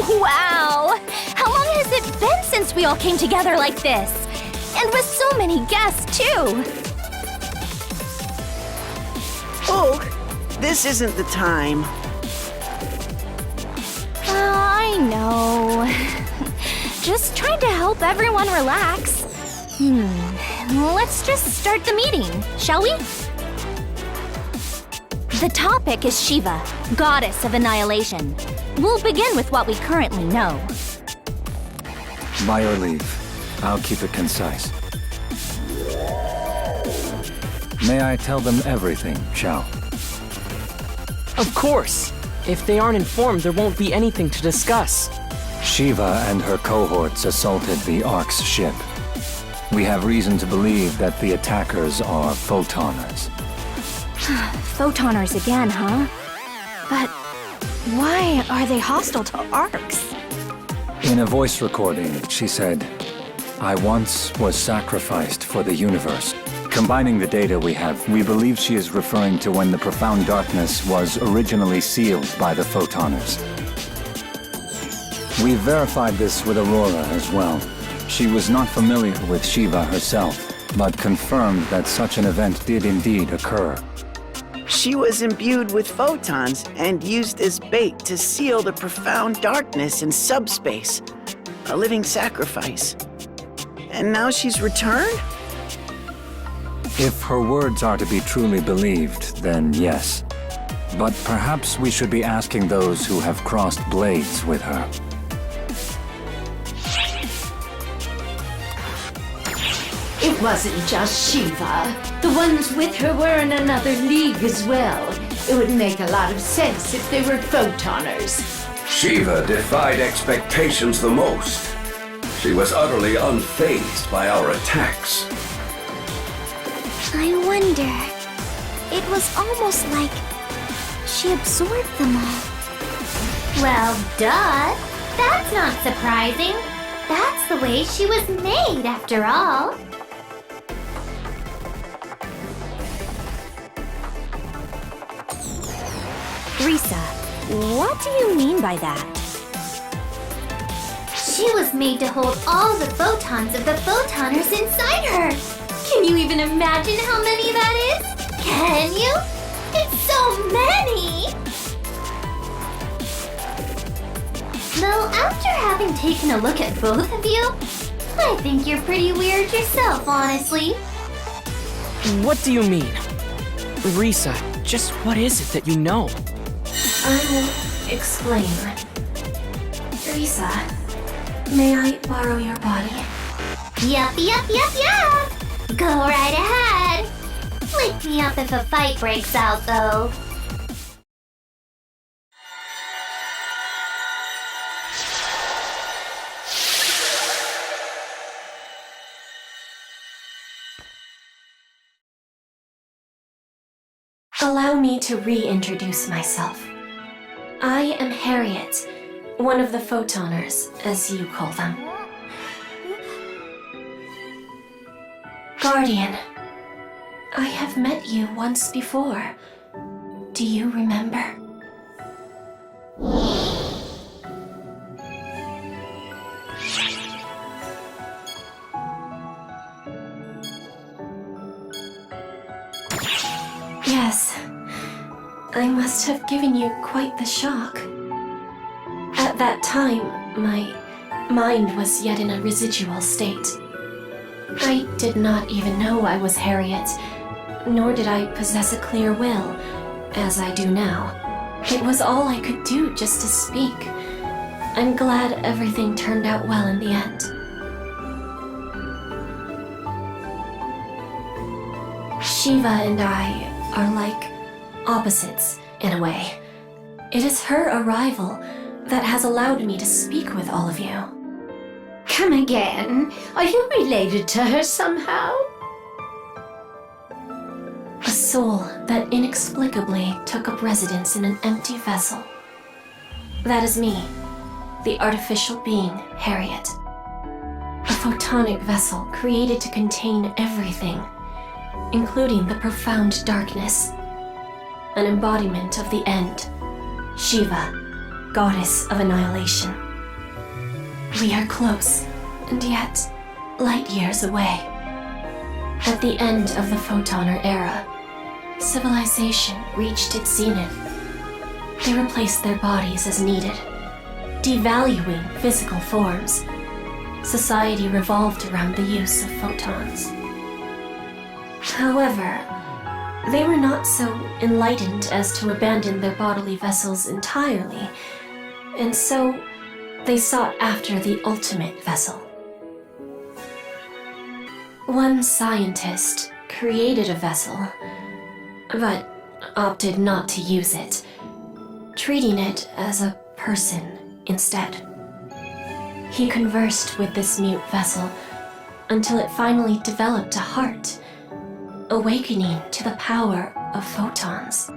Wow! How long has it been since we all came together like this? And with so many guests, too! Oh, this isn't the time. I know. Just trying to help everyone relax. Let's just start the meeting, shall we? The topic is Shiva, goddess of annihilation. We'll begin with what we currently know. By your leave, I'll keep it concise. May I tell them everything, Shao? Of course! If they aren't informed, there won't be anything to discuss. Shiva and her cohorts assaulted the Ark's ship. We have reason to believe that the attackers are Photoners. Photoners again, huh? But why are they hostile to Arcs? In a voice recording, she said, "I once was sacrificed for the universe." Combining the data we have, we believe she is referring to when the profound darkness was originally sealed by the Photoners. We verified this with Aurora as well. She was not familiar with Shiva herself, but confirmed that such an event did indeed occur. She was imbued with photons and used as bait to seal the profound darkness in subspace. A living sacrifice. And now she's returned? If her words are to be truly believed, then yes. But perhaps we should be asking those who have crossed blades with her. It wasn't just Shiva. The ones with her were in another league as well. It would make a lot of sense if they were Photoners. Shiva defied expectations the most. She was utterly unfazed by our attacks. I wonder. It was almost like she absorbed them all. Well, duh. That's not surprising. That's the way she was made, after all. Risa, what do you mean by that? She was made to hold all the photons of the Photoners inside her. Can you even imagine how many that is? Can you? It's so many! Though after having taken a look at both of you, I think you're pretty weird yourself, honestly. What do you mean? Risa, just what is it that you know? I will explain. Risa, may I borrow your body? Yup. Go right ahead. Wake me up if a fight breaks out, though. Allow me to reintroduce myself. I am Harriet, one of the Photoners, as you call them. Guardian, I have met you once before. Do you remember? Yes, I must have given you quite the shock. At that time, my mind was yet in a residual state. I did not even know I was Harriet, nor did I possess a clear will, as I do now. It was all I could do just to speak. I'm glad everything turned out well in the end. Shiva and I are like opposites, in a way. It is her arrival that has allowed me to speak with all of you. Come again? Are you related to her somehow? A soul that inexplicably took up residence in an empty vessel. That is me, the artificial being, Harriet. A photonic vessel created to contain everything, including the profound darkness. An embodiment of the end, Shiva, goddess of annihilation. We are close, and yet light years away. At the end of the Photoner era, civilization reached its zenith. They replaced their bodies as needed, devaluing physical forms. Society revolved around the use of photons. However, they were not so enlightened as to abandon their bodily vessels entirely, and so they sought after the ultimate vessel. One scientist created a vessel, but opted not to use it, treating it as a person instead. He conversed with this mute vessel until it finally developed a heart, awakening to the power of photons.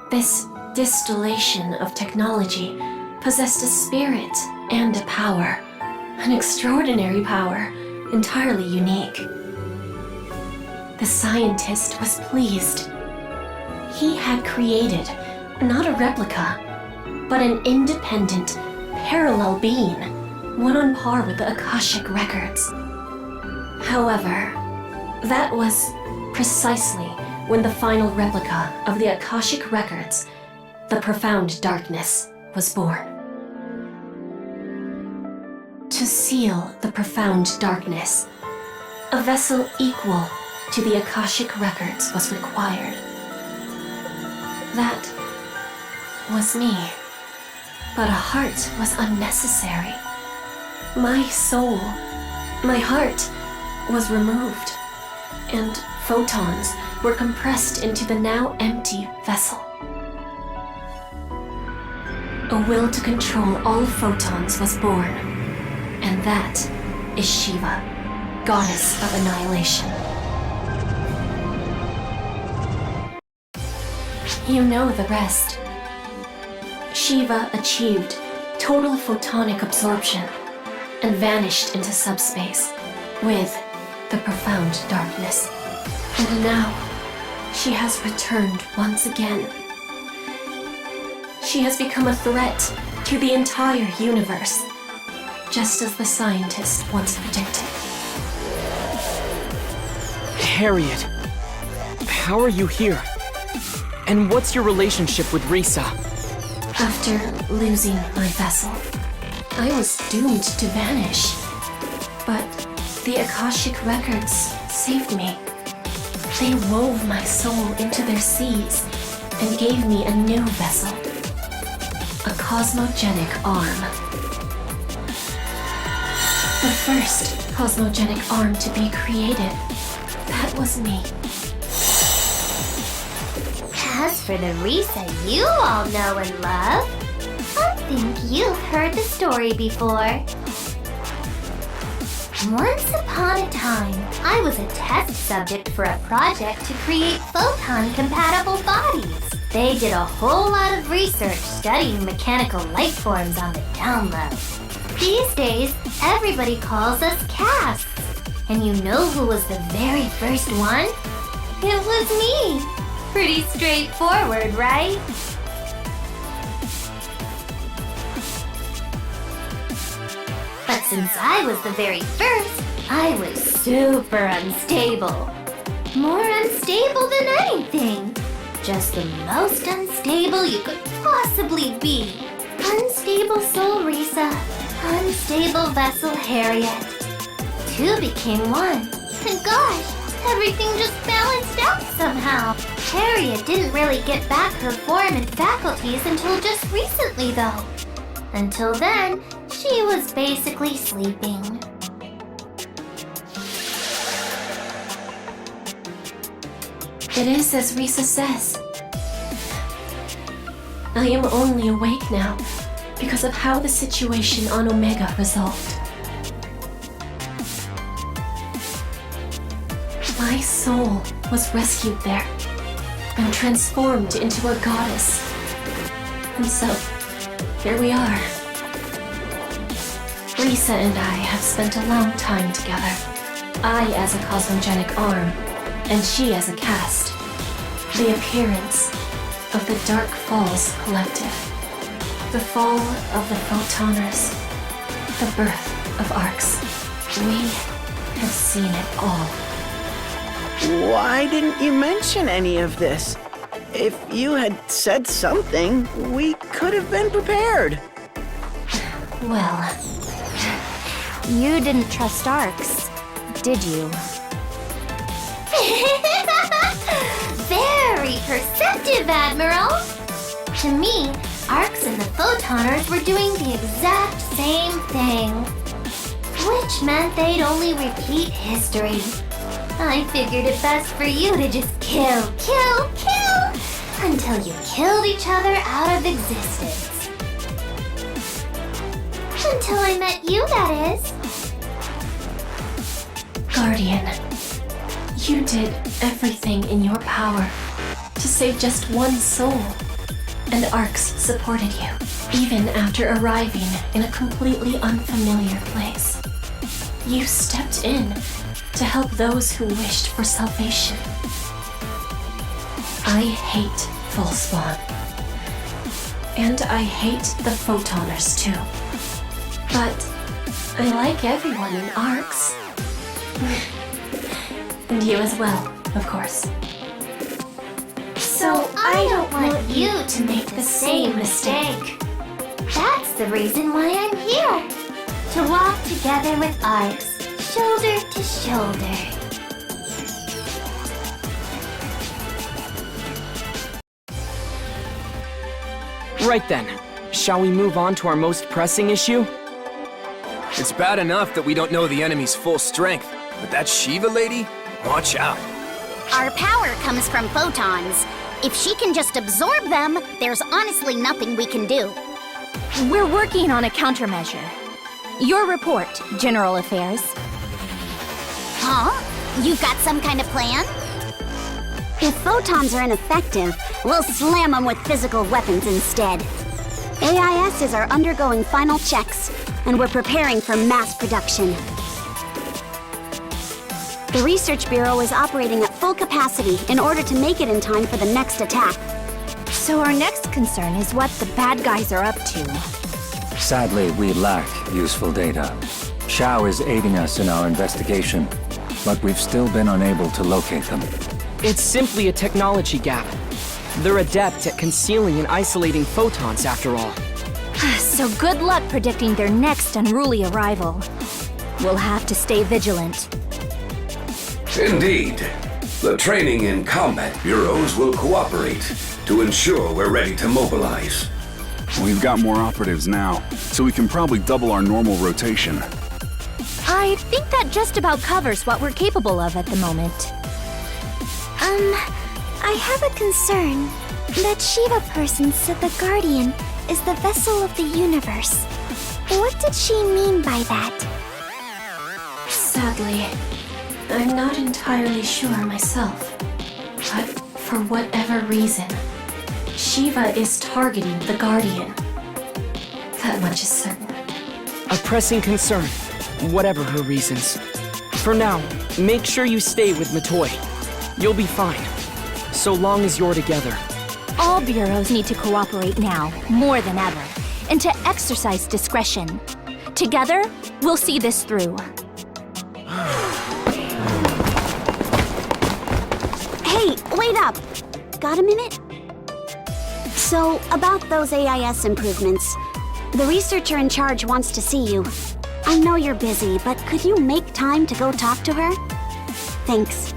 This distillation of technology possessed a spirit and a power, an extraordinary power, entirely unique. The scientist was pleased. He had created not a replica, but an independent, parallel being, one on par with the Akashic records. However, that was precisely when the final replica of the Akashic records, the Profound Darkness, was born. To seal the Profound Darkness, a vessel equal to the Akashic records was required. That was me, but a heart was unnecessary. My soul, my heart, was removed, and photons were compressed into the now empty vessel. A will to control all photons was born, and that is Shiva, goddess of annihilation. You know the rest. Shiva achieved total photonic absorption and vanished into subspace with the Profound Darkness. And now, she has returned once again. She has become a threat to the entire universe, just as the scientist once predicted. Harriet, how are you here? And what's your relationship with Risa? After losing my vessel, I was doomed to vanish. But the Akashic records saved me. They wove my soul into their seas and gave me a new vessel, a cosmogenic arm. The first cosmogenic arm to be created. That was me. As for the Risa you all know and love, I think you've heard the story before. Once upon a time, I was a test subject for a project to create photon-compatible bodies. They did a whole lot of research studying mechanical life forms on the down low. These days, everybody calls us casts. And you know who was the very first one? It was me. Pretty straightforward, right? But since I was the very first, I was super unstable. More unstable than anything. Just the most unstable you could possibly be. Unstable soul Risa, unstable vessel Harriet. Two became one. And gosh, everything just balanced out somehow. Harriet didn't really get back her form and faculties until just recently, though. Until then, she was basically sleeping. It is as Risa says. I am only awake now because of how the situation on Omega resolved. My soul was rescued there and transformed into a goddess. And so, here we are. Risa and I have spent a long time together. I as a cosmogenic arm, and she as a cast. The appearance of the Dark Falls Collective. The fall of the Photoners. The birth of Arcs. We have seen it all. Why didn't you mention any of this? If you had said something, we could have been prepared. Well, You didn't trust Arcs, did you? Very perceptive, Admiral! To me, Arcs and the Photoners were doing the exact same thing. Which meant they'd only repeat history. I figured it best for you to just kill, until you killed each other out of existence. Until I met you, that is. Guardian, you did everything in your power to save just one soul, and Arcs supported you, even after arriving in a completely unfamiliar place. You stepped in to help those who wished for salvation. I hate Fullspawn. And I hate the Photoners too. But I like everyone in Arcs. And you as well, of course. So I don't want you to make the same mistake. That's the reason why I'm here. To walk together with Arcs, shoulder to shoulder. Right then, shall we move on to our most pressing issue? It's bad enough that we don't know the enemy's full strength, but that Shiva lady? Watch out. Our power comes from photons. If she can just absorb them, there's honestly nothing we can do. We're working on a countermeasure. Your report, General Affairs. Huh? You've got some kind of plan? If photons are ineffective, we'll slam them with physical weapons instead. AISs are undergoing final checks, and we're preparing for mass production. The Research Bureau is operating at full capacity in order to make it in time for the next attack. So our next concern is what the bad guys are up to. Sadly, we lack useful data. Shao is aiding us in our investigation, but we've still been unable to locate them. It's simply a technology gap. They're adept at concealing and isolating photons, after all. So good luck predicting their next unruly arrival. We'll have to stay vigilant. Indeed. The training and combat bureaus will cooperate to ensure we're ready to mobilize. We've got more operatives now, so we can probably double our normal rotation. I think that just about covers what we're capable of at the moment. I have a concern. That Shiva person said the Guardian is the vessel of the universe. What did she mean by that? Sadly, I'm not entirely sure myself. But for whatever reason, Shiva is targeting the Guardian. That much is certain. A pressing concern, whatever her reasons. For now, make sure you stay with Matoy. You'll be fine, so long as you're together. All bureaus need to cooperate now, more than ever, and to exercise discretion. Together, we'll see this through. Hey, wait up! Got a minute? So, about those AIS improvements, the researcher in charge wants to see you. I know you're busy, but could you make time to go talk to her? Thanks.